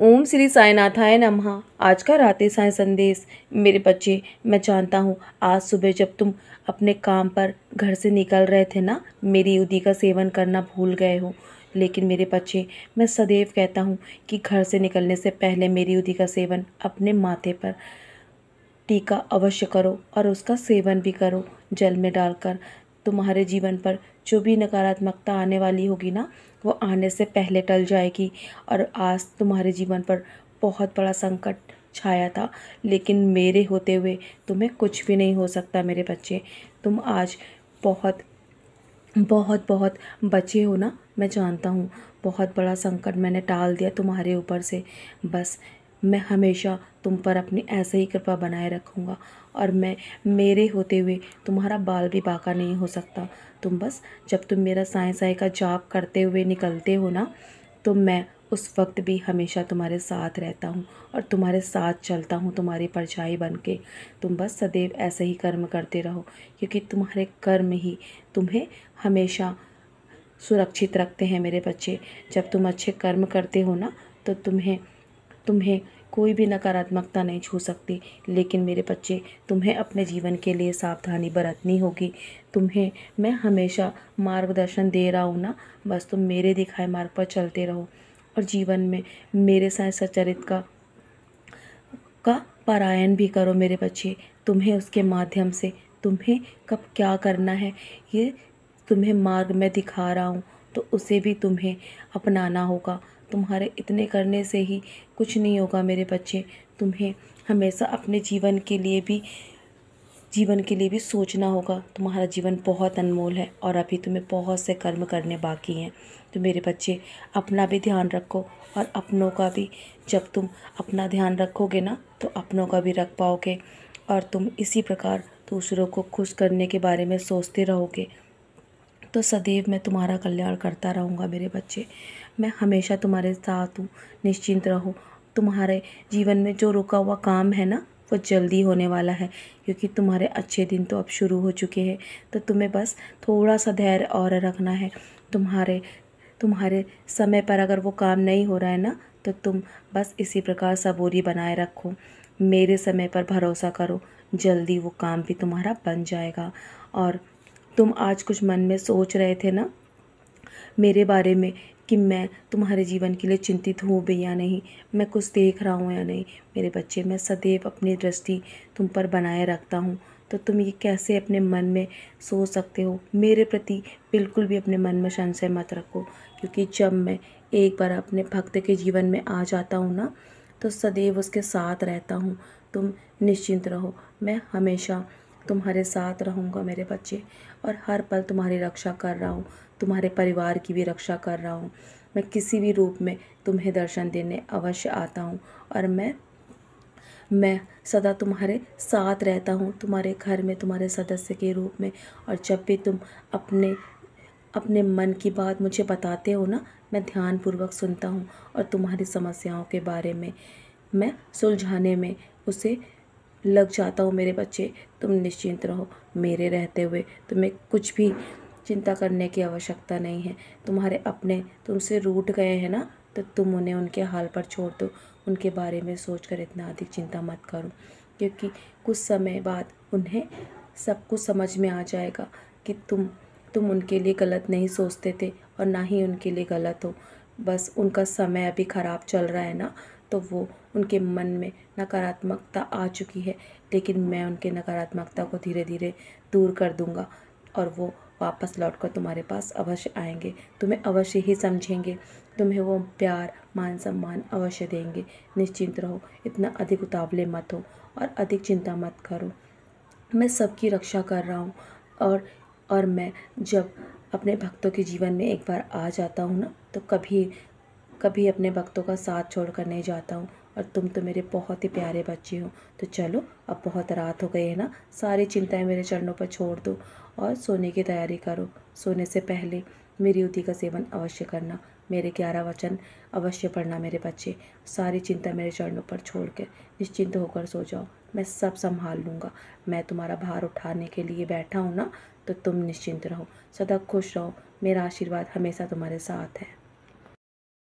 ओम श्री साईनाथाय नमः। आज का रात्रि साई संदेश। मेरे बच्चे, मैं जानता हूँ आज सुबह जब तुम अपने काम पर घर से निकल रहे थे ना, मेरी युति का सेवन करना भूल गए हो। लेकिन मेरे बच्चे, मैं सदैव कहता हूँ कि घर से निकलने से पहले मेरी युति का सेवन अपने माथे पर टीका अवश्य करो और उसका सेवन भी करो जल में डालकर। तुम्हारे जीवन पर जो भी नकारात्मकता आने वाली होगी ना, वो आने से पहले टल जाएगी। और आज तुम्हारे जीवन पर बहुत बड़ा संकट छाया था, लेकिन मेरे होते हुए तुम्हें कुछ भी नहीं हो सकता मेरे बच्चे। तुम आज बहुत बहुत बहुत बचे हो ना, मैं जानता हूँ। बहुत बड़ा संकट मैंने टाल दिया तुम्हारे ऊपर से। बस मैं हमेशा तुम पर अपनी ऐसे ही कृपा बनाए रखूँगा और मेरे होते हुए तुम्हारा बाल भी बांका नहीं हो सकता। तुम बस जब तुम मेरा साईं साईं का जाप करते हुए निकलते हो ना, तो मैं उस वक्त भी हमेशा तुम्हारे साथ रहता हूँ और तुम्हारे साथ चलता हूँ, तुम्हारी परछाई बन के। तुम बस सदैव ऐसे ही कर्म करते रहो, क्योंकि तुम्हारे कर्म ही तुम्हें हमेशा सुरक्षित रखते हैं मेरे बच्चे। जब तुम अच्छे कर्म करते हो ना, तो तुम्हें तुम्हें कोई भी नकारात्मकता नहीं छू सकती। लेकिन मेरे बच्चे, तुम्हें अपने जीवन के लिए सावधानी बरतनी होगी। तुम्हें मैं हमेशा मार्गदर्शन दे रहा हूँ ना, बस तुम मेरे दिखाए मार्ग पर चलते रहो और जीवन में मेरे साथ सच्चरित का पारायण भी करो मेरे बच्चे। तुम्हें उसके माध्यम से तुम्हें कब क्या करना है, ये तुम्हें मार्ग में दिखा रहा हूँ, तो उसे भी तुम्हें अपनाना होगा। तुम्हारे इतने करने से ही कुछ नहीं होगा मेरे बच्चे। तुम्हें हमेशा अपने जीवन के लिए भी सोचना होगा। तुम्हारा जीवन बहुत अनमोल है और अभी तुम्हें बहुत से कर्म करने बाकी हैं। तो मेरे बच्चे, अपना भी ध्यान रखो और अपनों का भी। जब तुम अपना ध्यान रखोगे ना, तो अपनों का भी रख पाओगे और तुम इसी प्रकार दूसरों को खुश करने के बारे में सोचते रहोगे, तो सदैव मैं तुम्हारा कल्याण करता रहूँगा मेरे बच्चे। मैं हमेशा तुम्हारे साथ हूँ, निश्चिंत रहो। तुम्हारे जीवन में जो रुका हुआ काम है ना, वो जल्दी होने वाला है, क्योंकि तुम्हारे अच्छे दिन तो अब शुरू हो चुके हैं। तो तुम्हें बस थोड़ा सा धैर्य और रखना है। तुम्हारे तुम्हारे समय पर अगर वो काम नहीं हो रहा है ना, तो तुम बस इसी प्रकार सबूरी बनाए रखो। मेरे समय पर भरोसा करो, जल्दी वो काम भी तुम्हारा बन जाएगा। और तुम आज कुछ मन में सोच रहे थे ना मेरे बारे में, कि मैं तुम्हारे जीवन के लिए चिंतित हूँ भी या नहीं, मैं कुछ देख रहा हूँ या नहीं। मेरे बच्चे, मैं सदैव अपनी दृष्टि तुम पर बनाए रखता हूँ। तो तुम ये कैसे अपने मन में सोच सकते हो? मेरे प्रति बिल्कुल भी अपने मन में संशय मत रखो, क्योंकि जब मैं एक बार अपने भक्त के जीवन में आ जाता हूँ ना, तो सदैव उसके साथ रहता हूँ। तुम निश्चिंत रहो, मैं हमेशा तुम्हारे साथ रहूँगा मेरे बच्चे, और हर पल तुम्हारी रक्षा कर रहा हूँ, तुम्हारे परिवार की भी रक्षा कर रहा हूँ। मैं किसी भी रूप में तुम्हें दर्शन देने अवश्य आता हूँ और मैं सदा तुम्हारे साथ रहता हूँ, तुम्हारे घर में तुम्हारे सदस्य के रूप में। और जब भी तुम अपने अपने मन की बात मुझे बताते हो ना, मैं ध्यानपूर्वक सुनता हूँ और तुम्हारी समस्याओं के बारे में मैं सुलझाने में उसे लग जाता हूँ मेरे बच्चे। तुम निश्चिंत रहो, मेरे रहते हुए तुम्हें कुछ भी चिंता करने की आवश्यकता नहीं है। तुम्हारे अपने तुमसे रूठ गए हैं ना, तो तुम उन्हें उनके हाल पर छोड़ दो। उनके बारे में सोचकर इतना अधिक चिंता मत करो, क्योंकि कुछ समय बाद उन्हें सब कुछ समझ में आ जाएगा कि तुम उनके लिए गलत नहीं सोचते थे और ना ही उनके लिए गलत हो। बस उनका समय अभी ख़राब चल रहा है ना, तो वो उनके मन में नकारात्मकता आ चुकी है। लेकिन मैं उनके नकारात्मकता को धीरे धीरे दूर कर दूंगा और वो वापस लौटकर तुम्हारे पास अवश्य आएंगे। तुम्हें अवश्य ही समझेंगे, तुम्हें वो प्यार मान सम्मान अवश्य देंगे। निश्चिंत रहो, इतना अधिक उतावले मत हो और अधिक चिंता मत करो। मैं सबकी रक्षा कर रहा हूँ। और मैं जब अपने भक्तों के जीवन में एक बार आ जाता हूँ ना, तो कभी कभी अपने भक्तों का साथ छोड़कर नहीं जाता हूँ। और तुम तो मेरे बहुत ही प्यारे बच्चे हो। तो चलो, अब बहुत रात हो गई है ना, सारी चिंताएं मेरे चरणों पर छोड़ दो और सोने की तैयारी करो। सोने से पहले मेरी युति का सेवन अवश्य करना, मेरे 11 वचन अवश्य पढ़ना मेरे बच्चे। सारी चिंता मेरे चरणों पर छोड़ के निश्चिंत होकर सो जाओ, मैं सब संभाल लूँगा। मैं तुम्हारा भार उठाने के लिए बैठा हूँ ना, तो तुम निश्चिंत रहो, सदा खुश रहो। मेरा आशीर्वाद हमेशा तुम्हारे साथ है।